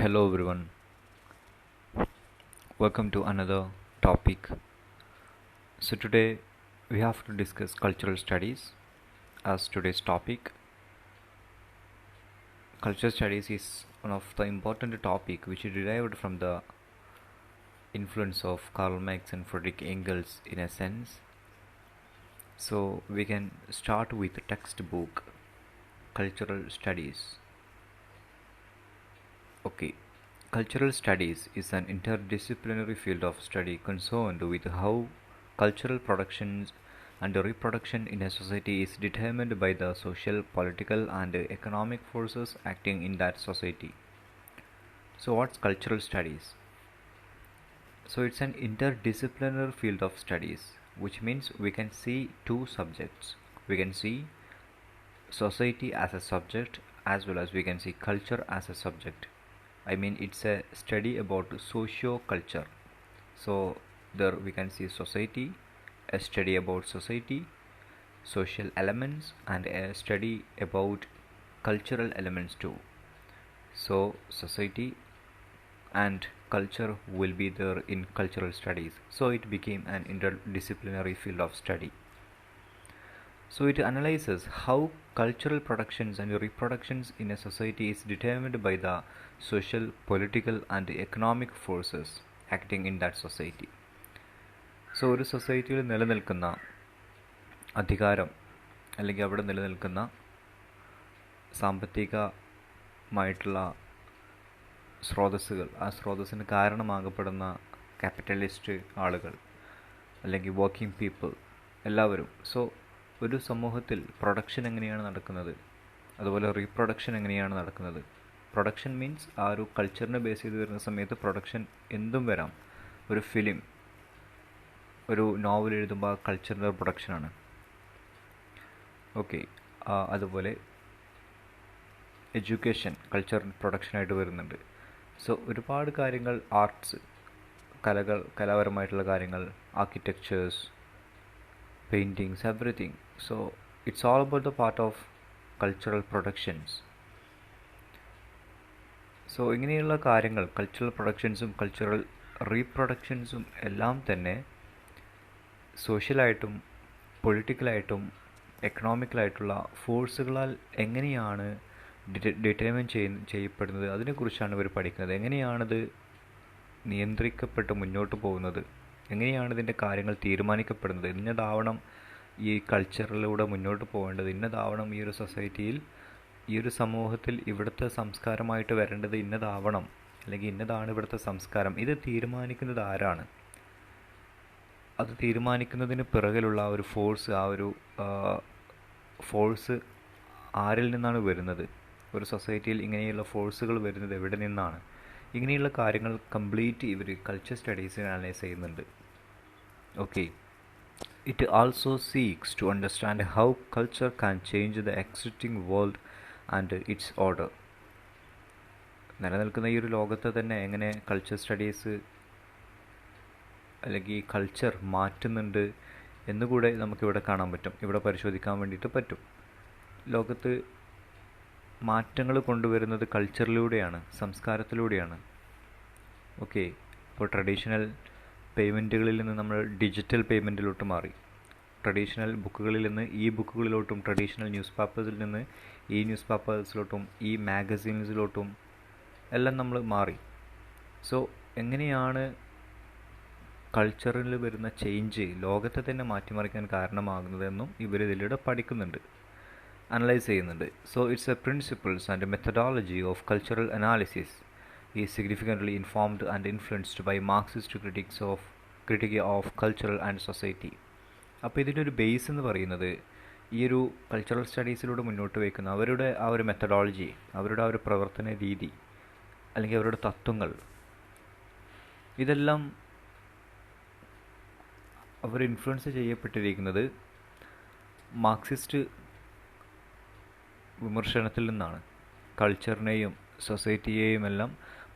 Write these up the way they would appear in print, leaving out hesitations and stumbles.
Hello everyone, welcome to another topic. So today we have to discuss cultural studies as today's topic. Cultural studies is one of the important topic which is derived from the influence of Karl Marx and Friedrich Engels in a sense. So we can start with the textbook Cultural Studies. Okay. Cultural studies is an interdisciplinary field of study concerned with how cultural productions and reproduction in a society is determined by the social, political, and economic forces acting in that society. So, what's cultural studies? So, it's an interdisciplinary field of studies, which means we can see two subjects. We can see society as a subject as well as we can see culture as a subject. I mean, it's a study about socio-culture. So there we can see society, a study about society, social elements, and a study about cultural elements too. So society and culture will be there in cultural studies. So it became an interdisciplinary field of study. So it analyzes how cultural productions and reproductions in a society is determined by the social, political and economic forces acting in that society. So ഒരു സൊസൈറ്റിയിൽ നിലനിൽക്കുന്ന അധികാരം അല്ലെങ്കിൽ അവിടെ നിലനിൽക്കുന്ന സാമ്പത്തികമായിട്ടുള്ള സ്രോതസ്സുകൾ, ആ സ്രോതസ്സിന് കാരണമാകപ്പെടുന്ന ക്യാപിറ്റലിസ്റ്റ് ആളുകൾ അല്ലെങ്കിൽ വർക്കിംഗ് പീപ്പിൾ എല്ലാവരും. സോ ഒരു സമൂഹത്തിൽ പ്രൊഡക്ഷൻ എങ്ങനെയാണ് നടക്കുന്നത്, അതുപോലെ റീപ്രൊഡക്ഷൻ എങ്ങനെയാണ് നടക്കുന്നത്. പ്രൊഡക്ഷൻ മീൻസ് ആ ഒരു കൾച്ചറിനെ ബേസ് ചെയ്ത് വരുന്ന സമയത്ത് പ്രൊഡക്ഷൻ എന്തും വരാം. ഒരു ഫിലിം, ഒരു നോവൽ എഴുതുമ്പോൾ ആ കൾച്ചറിൻ്റെ പ്രൊഡക്ഷനാണ്. ഓക്കെ, അതുപോലെ എഡ്യൂക്കേഷൻ കൾച്ചർ പ്രൊഡക്ഷനായിട്ട് വരുന്നുണ്ട്. സോ ഒരുപാട് കാര്യങ്ങൾ, ആർട്സ്, കലാപരമായിട്ടുള്ള കാര്യങ്ങൾ, architectures, paintings, everything. So it's all about the part of cultural productions. So ഇങ്ങനെയുള്ള കാര്യങ്ങൾ, കൾച്ചറൽ പ്രൊഡക്ഷൻസും കൾച്ചറൽ റീപ്രൊഡക്ഷൻസും എല്ലാം തന്നെ സോഷ്യലായിട്ടും പൊളിറ്റിക്കലായിട്ടും എക്കണോമിക്കലായിട്ടുള്ള ഫോഴ്സുകളാൽ എങ്ങനെയാണ് ഡിറ്റർമിൻ ചെയ്യപ്പെടുന്നത്, അതിനെക്കുറിച്ചാണ് ഇവർ പഠിക്കുന്നത്. എങ്ങനെയാണിത് നിയന്ത്രിക്കപ്പെട്ട് മുന്നോട്ട് പോകുന്നത്, എങ്ങനെയാണ് ഇതിൻ്റെ കാര്യങ്ങൾ തീരുമാനിക്കപ്പെടുന്നത്, ഇന്നതാവണം ഈ കൾച്ചറിലൂടെ മുന്നോട്ട് പോകേണ്ടത്, ഇന്നതാവണം ഈ ഒരു സൊസൈറ്റിയിൽ, ഈ ഒരു സമൂഹത്തിൽ ഇവിടുത്തെ സംസ്കാരമായിട്ട് വരേണ്ടത് ഇന്നതാവണം, അല്ലെങ്കിൽ ഇന്നതാണ് ഇവിടുത്തെ സംസ്കാരം. ഇത് തീരുമാനിക്കുന്നത് ആരാണ്? അത് തീരുമാനിക്കുന്നതിന് പിറകിലുള്ള ഒരു ഫോഴ്സ്, ആ ഒരു ഫോഴ്സ് ആരിൽ നിന്നാണ് വരുന്നത്? ഒരു സൊസൈറ്റിയിൽ ഇങ്ങനെയുള്ള ഫോഴ്സുകൾ വരുന്നത് എവിടെ നിന്നാണ്? ഇങ്ങനെയുള്ള കാര്യങ്ങൾ കംപ്ലീറ്റ് ഇവർ കൾച്ചർ സ്റ്റഡീസിൽ അനലൈസ് ചെയ്യുന്നുണ്ട്. Okay, it also seeks to understand how culture can change the existing world and its order. നിലനിൽക്കുന്ന ഈ ഒരു ലോകത്തെ തന്നെ എങ്ങനെ കൾച്ചർ സ്റ്റഡീസ് അല്ലെങ്കിൽ കൾച്ചർ മാറ്റുന്നുണ്ട് എന്നുകൂടെ നമുക്കിവിടെ കാണാൻ പറ്റും, ഇവിടെ പരിശോധിക്കാൻ വേണ്ടിയിട്ട് പറ്റും. ലോകത്ത് മാറ്റങ്ങൾ കൊണ്ടുവരുന്നത് കൾച്ചറിലൂടെയാണ്, സംസ്കാരത്തിലൂടെയാണ്. ഓക്കെ, ഇപ്പോൾ ട്രഡീഷണൽ പേയ്മെൻറ്റുകളിൽ നിന്ന് നമ്മൾ ഡിജിറ്റൽ പേയ്മെൻറ്റിലോട്ട് മാറി, ട്രഡീഷണൽ ബുക്കുകളിൽ നിന്ന് ഈ ബുക്കുകളിലോട്ടും, ട്രഡീഷണൽ ന്യൂസ് പേപ്പേഴ്സിൽ നിന്ന് ഈ ന്യൂസ് പേപ്പേഴ്സിലോട്ടും, ഈ മാഗസീൻസിലോട്ടും എല്ലാം നമ്മൾ മാറി. സോ എങ്ങനെയാണ് കൾച്ചറിൽ വരുന്ന ചേഞ്ച് ലോകത്തെ തന്നെ മാറ്റിമറിക്കാൻ കാരണമാകുന്നതെന്നും ഇവർ ഇതിലൂടെ പഠിക്കുന്നുണ്ട്, അനലൈസ് ചെയ്യുന്നുണ്ട്. So it's a principles and methodology of cultural analysis is significantly informed and influenced by Marxist critique of cultural and society. അപ്പോൾ ഇതിൻ്റെ ഒരു ബേസ് എന്ന് പറയുന്നത് ഈ ഒരു കൾച്ചറൽ സ്റ്റഡീസിലൂടെ മുന്നോട്ട് വയ്ക്കുന്ന അവരുടെ ആ ഒരു മെത്തഡോളജി, അവരുടെ ആ ഒരു പ്രവർത്തന രീതി അല്ലെങ്കിൽ അവരുടെ തത്വങ്ങൾ, ഇതെല്ലാം അവർ ഇൻഫ്ലുവൻസ് ചെയ്യപ്പെട്ടിരിക്കുന്നത് മാർക്സിസ്റ്റ് വിമർശനത്തിൽ നിന്നാണ്. കൾച്ചറിനെയും സൊസൈറ്റിയെയും എല്ലാം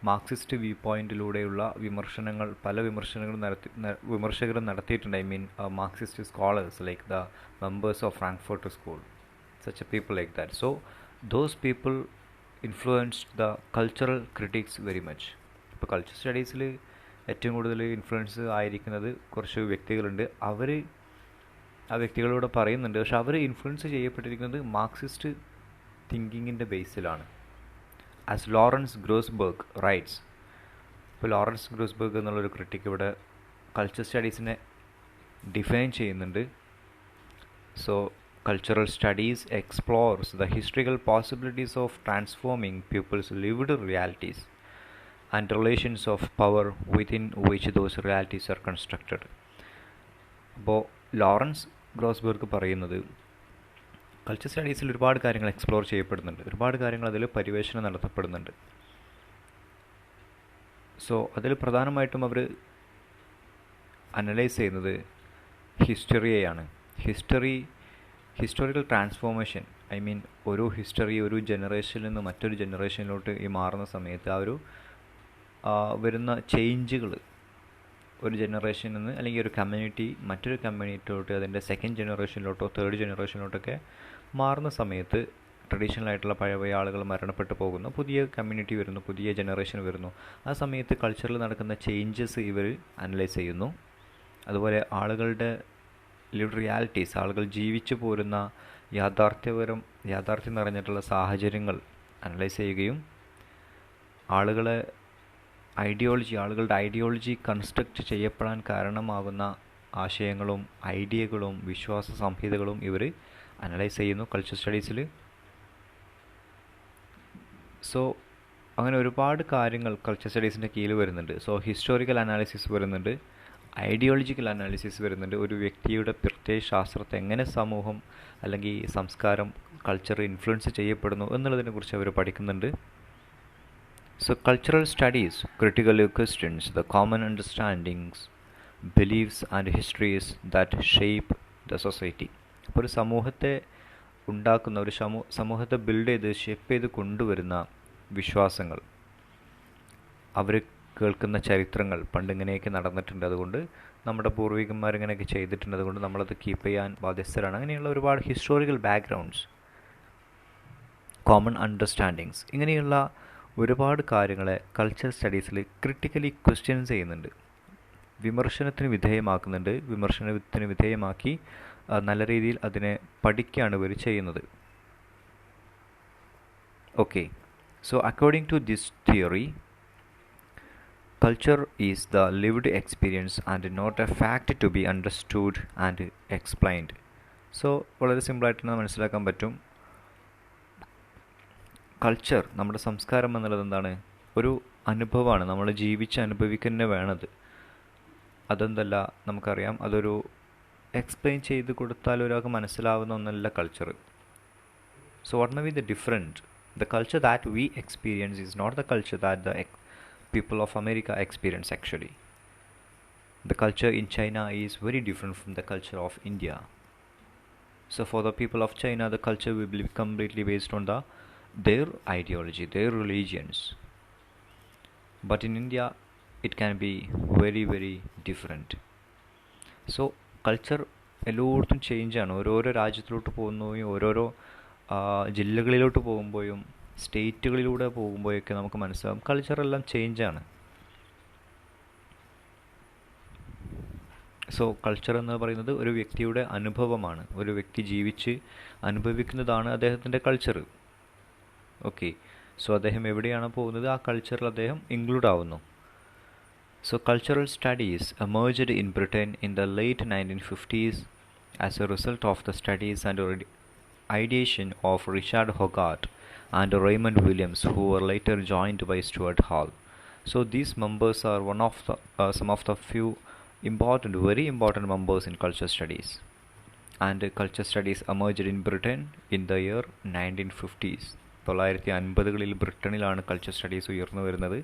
മാർക്സിസ്റ്റ് വ്യൂ പോയിൻറ്റിലൂടെയുള്ള വിമർശനങ്ങൾ പല വിമർശകരും നടത്തിയിട്ടുണ്ട്. I mean Marxist scholars like the members of Frankfurt school, such a people like that. So those people influenced the cultural critics very much. ഇപ്പോൾ കൾച്ചർ സ്റ്റഡീസിൽ ഏറ്റവും കൂടുതൽ ഇൻഫ്ലുവൻസ് ആയിരിക്കുന്നത് കുറച്ച് വ്യക്തികളുണ്ട്. അവർ ആ വ്യക്തികളോട് പറയുന്നുണ്ട്, പക്ഷെ അവർ ഇൻഫ്ലുവൻസ് ചെയ്യപ്പെട്ടിരിക്കുന്നത് മാർക്സിസ്റ്റ് തിങ്കിങ്ങിൻ്റെ ബേസിലാണ്. As Lawrence Grossberg writes. ഇപ്പോൾ ലോറൻസ് ഗ്രോസ്ബർഗ് എന്നുള്ളൊരു ക്രിട്ടിക് ഇവിടെ കൾച്ചർ സ്റ്റഡീസിനെ ഡിഫൈൻ ചെയ്യുന്നുണ്ട്. So cultural studies explores the historical possibilities of transforming people's lived realities and relations of power within which those realities are constructed. അപ്പോൾ Lawrence ഗ്രോസ്ബർഗ് പറയുന്നത് culture സ്റ്റഡീസിൽ ഒരുപാട് കാര്യങ്ങൾ explore ചെയ്യപ്പെടുന്നുണ്ട്, ഒരുപാട് കാര്യങ്ങൾ അതിൽ പരിവേഷണം നടത്തപ്പെടുന്നുണ്ട്. സോ അതിൽ പ്രധാനമായിട്ടും അവർ അനലൈസ് ചെയ്യുന്നത് ഹിസ്റ്ററിയെയാണ്. ഹിസ്റ്റോറിക്കൽ ട്രാൻസ്ഫോർമേഷൻ, ഐ മീൻ ഒരു ഹിസ്റ്ററി ഒരു ജനറേഷനിൽ നിന്ന് മറ്റൊരു ജനറേഷനിലോട്ട് ഈ മാറുന്ന സമയത്ത് ആ ഒരു വരുന്ന ചേഞ്ചുകൾ ഒരു ജനറേഷനിൽ നിന്ന് അല്ലെങ്കിൽ ഒരു കമ്മ്യൂണിറ്റി മറ്റൊരു കമ്മ്യൂണിറ്റിയിലോട്ട് അതിൻ്റെ സെക്കൻഡ് ജനറേഷനിലോട്ടോ തേർഡ് ജനറേഷനിലോട്ടൊക്കെ മാറുന്ന സമയത്ത് ട്രഡീഷണൽ ആയിട്ടുള്ള പഴയ ആളുകൾ മരണപ്പെട്ടു പോകുന്നു, പുതിയ കമ്മ്യൂണിറ്റി വരുന്നു, പുതിയ ജനറേഷൻ വരുന്നു. ആ സമയത്ത് കൾച്ചറിൽ നടക്കുന്ന ചേഞ്ചസ് ഇവർ അനലൈസ് ചെയ്യുന്നു. അതുപോലെ ആളുകളുടെ ലിവ്ഡ് റിയാലിറ്റീസ്, ആളുകൾ ജീവിച്ചു പോരുന്ന യാഥാർത്ഥ്യം നിറഞ്ഞിട്ടുള്ള സാഹചര്യങ്ങൾ അനലൈസ് ചെയ്യുകയും ആളുകളുടെ ഐഡിയോളജി കൺസ്ട്രക്റ്റ് ചെയ്യപ്പെടാൻ കാരണമാകുന്ന ആശയങ്ങളും ഐഡിയകളും വിശ്വാസ സംഹിതകളും ഇവർ അനലൈസ് ചെയ്യുന്നു കൾച്ചർ സ്റ്റഡീസിൽ. സോ അങ്ങനെ ഒരുപാട് കാര്യങ്ങൾ കൾച്ചർ സ്റ്റഡീസിൻ്റെ കീഴിൽ വരുന്നുണ്ട്. സോ ഹിസ്റ്റോറിക്കൽ അനാലിസിസ് വരുന്നുണ്ട്, ഐഡിയോളജിക്കൽ അനാലിസിസ് വരുന്നുണ്ട്. ഒരു വ്യക്തിയുടെ പ്രത്യയ ശാസ്ത്രത്തെ എങ്ങനെ സമൂഹം അല്ലെങ്കിൽ സംസ്കാരം കൾച്ചർ ഇൻഫ്ലുവൻസ് ചെയ്യപ്പെടുന്നു എന്നുള്ളതിനെക്കുറിച്ച് അവർ പഠിക്കുന്നുണ്ട്. So cultural studies critically questions the common understandings, beliefs and histories that shape the society. അപ്പോൾ ഒരു സമൂഹത്തെ ഉണ്ടാക്കുന്ന ഒരു സമൂഹത്തെ ബിൽഡ് ചെയ്ത് ഷേപ്പ് ചെയ്ത് കൊണ്ടുവരുന്ന വിശ്വാസങ്ങൾ, അവർ കേൾക്കുന്ന ചരിത്രങ്ങൾ, പണ്ട് ഇങ്ങനെയൊക്കെ നടന്നിട്ടുണ്ട്, അതുകൊണ്ട് നമ്മുടെ പൂർവികന്മാർ ഇങ്ങനെയൊക്കെ ചെയ്തിട്ടുണ്ട്, അതുകൊണ്ട് നമ്മളത് കീപ്പ് ചെയ്യാൻ ബാധ്യസ്ഥരാണ്. അങ്ങനെയുള്ള ഒരുപാട് ഹിസ്റ്റോറിക്കൽ ബാക്ക്ഗ്രൗണ്ട്സ്, കോമൺ അണ്ടർസ്റ്റാൻഡിങ്സ്, ഇങ്ങനെയുള്ള ഒരുപാട് കാര്യങ്ങളെ കൾച്ചർ സ്റ്റഡീസിൽ ക്രിട്ടിക്കലി ക്വസ്റ്റ്യൻസ് ചെയ്യുന്നുണ്ട്, വിമർശനത്തിന് വിധേയമാക്കി നല്ല രീതിയിൽ അതിനെ പഠിക്കുകയാണ് ഇവർ ചെയ്യുന്നത്. Okay, so according to this theory, culture is the lived experience and not a fact to be understood and explained. So വളരെ സിമ്പിളായിട്ട് മനസ്സിലാക്കാൻ പറ്റും, കൾച്ചർ, നമ്മുടെ സംസ്കാരം എന്നുള്ളത് എന്താണ്? ഒരു അനുഭവമാണ്, നമ്മൾ അനുഭവിക്കുന്നത് വേണത്. അതെന്തല്ല നമുക്കറിയാം, അതൊരു എക്സ്പ്ലെയിൻ ചെയ്ത് കൊടുത്താൽ ഒരാൾക്ക് മനസ്സിലാവുന്ന ഒന്നല്ല culture. So what may be the different? The culture that we experience is not the culture that the people of America experience actually. The culture in China is very different from the culture of India. So for the people of China, the culture will be completely based on their ideology, their religions. But in India, it can be very, very different. So culture എല്ലായിടത്തും ചേഞ്ചാണ്. ഓരോരോ രാജ്യത്തിലോട്ട് പോകുമ്പോഴും ഓരോരോ ജില്ലകളിലോട്ട് പോകുമ്പോഴും സ്റ്റേറ്റുകളിലൂടെ പോകുമ്പോഴൊക്കെ നമുക്ക് മനസ്സിലാവും കൾച്ചറെല്ലാം ചേഞ്ചാണ്. So culture എന്ന് പറയുന്നത് ഒരു വ്യക്തിയുടെ അനുഭവമാണ്, ഒരു വ്യക്തി ജീവിച്ച് അനുഭവിക്കുന്നതാണ് അദ്ദേഹത്തിൻ്റെ കൾച്ചർ. ഓക്കെ, സോ അദ്ദേഹം എവിടെയാണ് പോകുന്നത് ആ കൾച്ചറിൽ അദ്ദേഹം ഇൻക്ലൂഡ് ആവുന്നു. So cultural studies emerged in Britain in the late 1950s as a result of the studies and ideation of Richard Hogarth and Raymond Williams, who were later joined by Stuart Hall. So these members are some of the few very important members in culture studies. And culture studies emerged in Britain in the year 1950s. 1950കളിൽ ബ്രിട്ടനിലാണ് culture studies ഉയർന്നു വരുന്നത്.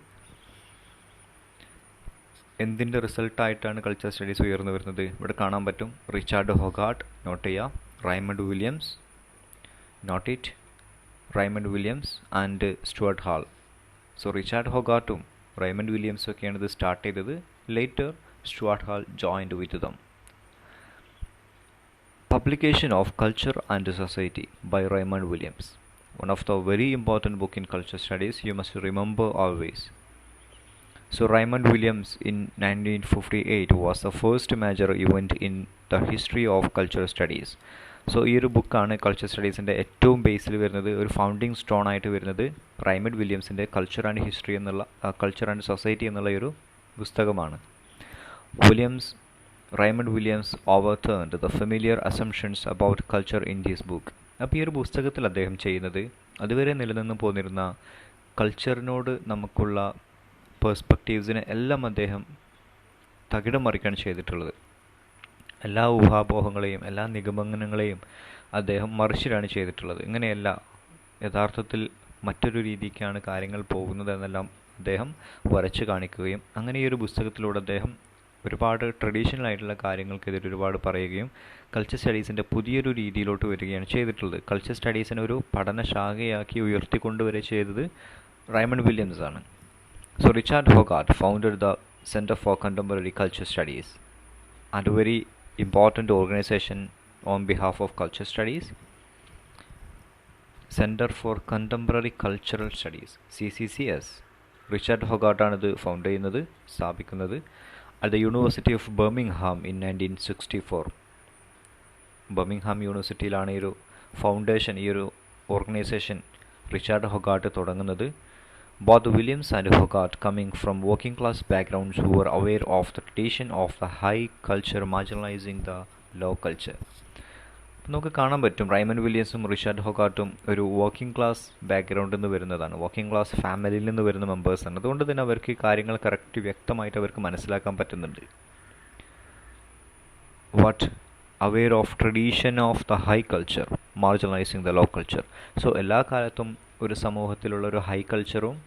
എന്തിൻ്റെ റിസൾട്ടായിട്ടാണ് culture studies ഉയർന്നു വരുന്നത്? ഇവിടെ കാണാൻ പറ്റും. റിച്ചാർഡ് ഹൊഗാർട്ട്, നോട്ട് ചെയ്യുക. Raymond Williams, note it. Raymond Williams and Stuart Hall. So Richard ഹൊഗാർട്ടും റൈമണ്ട് വില്യംസും ഒക്കെയാണ് ഇത് സ്റ്റാർട്ട് ചെയ്തത്. Later Stuart Hall joined with them. Publication of Culture and Society by Raymond Williams. one of the very important book in culture studies you must remember always. So Raymond Williams in 1958 was the first major event in the history of cultural studies. So ഈ ഒരു ബുക്കാണ് culture സ്റ്റഡീസിൻ്റെ ഏറ്റവും ബേസിൽ വരുന്നത്, ഒരു founding stone ആയിട്ട് വരുന്നത് Raymond വില്യംസിൻ്റെ culture and history എന്നുള്ള കൾച്ചർ ആൻഡ് സൊസൈറ്റി എന്നുള്ള ഒരു പുസ്തകമാണ്. Raymond Williams overturned the familiar assumptions about culture in this book. അപ്പോൾ ഈ ഒരു പുസ്തകത്തിൽ അദ്ദേഹം ചെയ്യുന്നത് അതുവരെ നിലനിന്ന് പോന്നിരുന്ന കൾച്ചറിനോട് നമുക്കുള്ള പേഴ്സ്പെക്റ്റീവ്സിനെ എല്ലാം അദ്ദേഹം തകിടം മറിക്കാണ് ചെയ്തിട്ടുള്ളത്. എല്ലാ ഊഹാപോഹങ്ങളെയും എല്ലാ നിഗമനങ്ങളെയും അദ്ദേഹം മറിച്ചിലാണ് ചെയ്തിട്ടുള്ളത്. ഇങ്ങനെയല്ല, യഥാർത്ഥത്തിൽ മറ്റൊരു രീതിക്കാണ് കാര്യങ്ങൾ പോകുന്നത് എന്നെല്ലാം അദ്ദേഹം വരച്ച് കാണിക്കുകയും അങ്ങനെ ഈ ഒരു പുസ്തകത്തിലൂടെ അദ്ദേഹം ഒരുപാട് ട്രഡീഷണൽ ആയിട്ടുള്ള കാര്യങ്ങൾക്കെതിരെ ഒരുപാട് പറയുകയും കൾച്ചർ സ്റ്റഡീസിൻ്റെ പുതിയൊരു രീതിയിലോട്ട് വരികയാണ് ചെയ്തിട്ടുള്ളത്. കൾച്ചർ സ്റ്റഡീസിനെ ഒരു പഠനശാഖയാക്കി ഉയർത്തിക്കൊണ്ടുവരെ ചെയ്തത് റൈമണ്ട് വില്യംസ് ആണ്. So Richard Hogarth founded the Center for Contemporary Culture Studies, and a very important organization on behalf of culture studies, Center for Contemporary Cultural Studies, CCCS. Richard ഹൊഗാർട്ടാണ് ഇത് found ചെയ്യുന്നത്, സ്ഥാപിക്കുന്നത് at the university of Birmingham in 1964. Birmingham യൂണിവേഴ്സിറ്റിയിലാണ് ഈ ഒരു foundation, ഈ ഒരു organisation Richard ഹൊഗാർട്ട് തുടങ്ങുന്നത്. Both Williams and Hogarth coming from working class backgrounds who were aware of the tradition of the high culture marginalizing the low culture. നമുക്ക് കാണാൻ പറ്റും Raymond വില്യംസും Richard ഹൊഗാർട്ടും ഒരു വർക്കിംഗ് ക്ലാസ് ബാക്ക്ഗ്രൗണ്ടിൽ നിന്ന് വരുന്നതാണ്, വർക്കിംഗ് ക്ലാസ് ഫാമിലിയിൽ നിന്ന് വരുന്ന മെമ്പേഴ്സാണ്. അതുകൊണ്ട് തന്നെ അവർക്ക് കാര്യങ്ങൾ കറക്റ്റ് വ്യക്തമായിട്ട് അവർക്ക് മനസ്സിലാക്കാൻ പറ്റുന്നുണ്ട്. What aware of tradition of the high culture marginalising the low culture. So എല്ലാ കാലത്തും ഒരു സമൂഹത്തിലുള്ള ഒരു ഹൈ കൾച്ചറും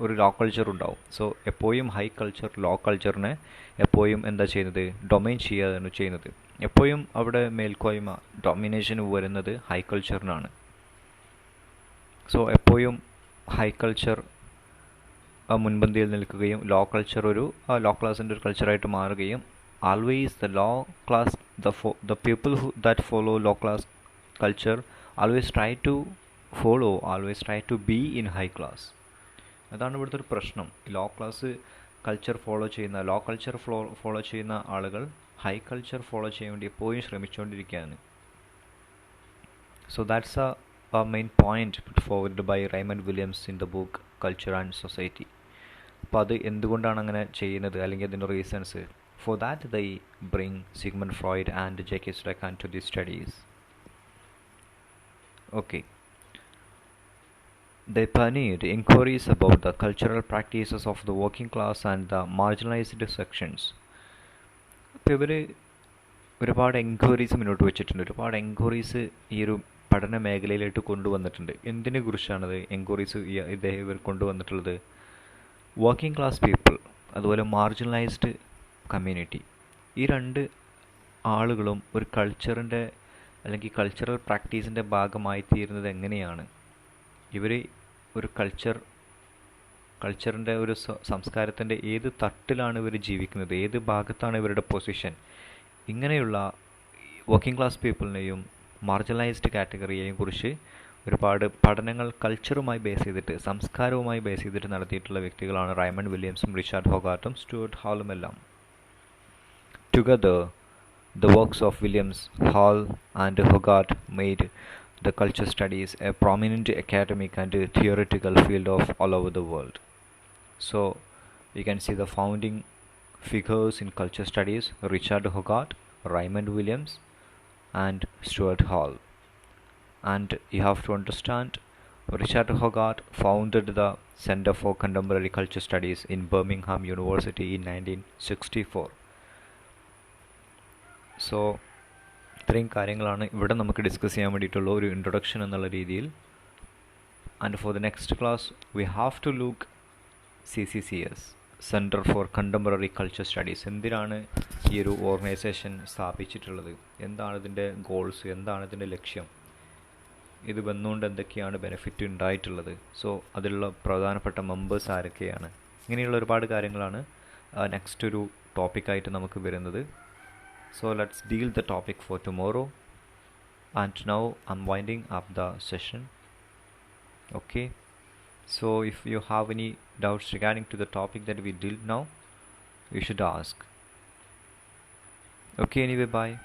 ഒരു ലോ കൾച്ചറും ഉണ്ടാവും. സോ എപ്പോഴും ഹൈ കൾച്ചർ ലോ കൾച്ചറിനെ എപ്പോഴും എന്താ ചെയ്യുന്നത്, ഡൊമൈൻ ചെയ്യുകയാണ് ചെയ്യുന്നത്. എപ്പോഴും അവിടെ മേൽക്കോയ്മ ഡൊമിനേഷൻ വരുന്നത് ഹൈ കൾച്ചറിനാണ്. സോ എപ്പോഴും ഹൈ കൾച്ചർ മുൻപന്തിയിൽ നിൽക്കുകയും ലോ കൾച്ചർ ഒരു ലോ ക്ലാസിൻ്റെ ഒരു കൾച്ചറായിട്ട് മാറുകയും always the law class the people that follow law class culture always try to be in high class. അതാണ് ഇവിടുത്തെ ഒരു പ്രശ്നം. ലോ ക്ലാസ് കൾച്ചർ ഫോളോ ചെയ്യുന്ന ആളുകൾ ഹൈ കൾച്ചർ ഫോളോ ചെയ്യാൻ വേണ്ടി എപ്പോഴും ശ്രമിച്ചുകൊണ്ടിരിക്കുകയാണ്. So that's a main point put forward by Raymond Williams in the book culture and society. അപ്പോൾ അത് എന്തുകൊണ്ടാണ് അങ്ങനെ ചെയ്യുന്നത്, അല്ലെങ്കിൽ അതിൻ്റെ reasons. For that they bring Sigmund Freud and Jacques Lacan to these studies. Okay. They pioneered inquiries about the cultural practices of the working class and the marginalized sections. അപ്പോൾ ഇവർ ഒരുപാട് എൻക്വയറീസ് മുന്നോട്ട് വെച്ചിട്ടുണ്ട്, ഒരുപാട് എൻക്വയറീസ് ഈ ഒരു പഠന മേഖലയിലായിട്ട് കൊണ്ടുവന്നിട്ടുണ്ട്. എന്തിനെ കുറിച്ചാണത് എൻക്വയറീസ് ഇവർ കൊണ്ടുവന്നിട്ടുള്ളത്? വർക്കിംഗ് ക്ലാസ് പീപ്പിൾ, അതുപോലെ മാർജിനലൈസ്ഡ് കമ്മ്യൂണിറ്റി, ഈ രണ്ട് ആളുകളും ഒരു കൾച്ചറിൻ്റെ അല്ലെങ്കിൽ കൾച്ചറൽ പ്രാക്ടീസിൻ്റെ ഭാഗമായി തീരുന്നത് എങ്ങനെയാണ്? ഇവർ ഒരു കൾച്ചറിൻ്റെ ഒരു സംസ്കാരത്തിൻ്റെ ഏത് തട്ടിലാണ് ഇവർ ജീവിക്കുന്നത്, ഏത് ഭാഗത്താണ് ഇവരുടെ പൊസിഷൻ? ഇങ്ങനെയുള്ള വർക്കിംഗ് ക്ലാസ് പീപ്പിളിനെയും മാർജിനലൈസ്ഡ് കാറ്റഗറിയെയും കുറിച്ച് ഒരുപാട് പഠനങ്ങൾ കൾച്ചറുമായി ബേസ് ചെയ്തിട്ട്, സംസ്കാരവുമായി ബേസ് ചെയ്തിട്ട് നടത്തിയിട്ടുള്ള വ്യക്തികളാണ് റൈമണ്ട് വില്യംസും റിച്ചാർഡ് ഹൊഗാർട്ടും സ്റ്റുവർട്ട് ഹാളും എല്ലാം. Together, the works of Williams, Hall and Hogarth made the culture studies a prominent academic and theoretical field of all over the world. So, you can see the founding figures in culture studies: Richard Hogarth, Raymond Williams and Stuart Hall. And you have to understand, Richard Hogarth founded the Center for Contemporary Culture Studies in Birmingham University in 1964. So ഇത്രയും കാര്യങ്ങളാണ് ഇവിടെ നമുക്ക് discuss ചെയ്യാൻ വേണ്ടിയിട്ടുള്ള ഒരു introduction എന്നുള്ള രീതിയിൽ. And for the next class we have to look CCCS, centre for contemporary culture studies. എന്തിനാണ് ഈ ഒരു ഓർഗനൈസേഷൻ സ്ഥാപിച്ചിട്ടുള്ളത്, എന്താണ് ഇതിൻ്റെ ഗോൾസ്, എന്താണ് ഇതിൻ്റെ ലക്ഷ്യം, ഇത് വന്നുകൊണ്ട് എന്തൊക്കെയാണ് ബെനിഫിറ്റ് ഉണ്ടായിട്ടുള്ളത്, സോ അതിലുള്ള പ്രധാനപ്പെട്ട മെമ്പേഴ്സ് ആരൊക്കെയാണ്, ഇങ്ങനെയുള്ള ഒരുപാട് കാര്യങ്ങളാണ് നെക്സ്റ്റ് ഒരു ടോപ്പിക്കായിട്ട് നമുക്ക് വരുന്നത്. So let's deal the topic for tomorrow, and now I'm winding up the session. Okay, so if you have any doubts regarding to the topic that we did now, you should ask. Okay, anyway, bye.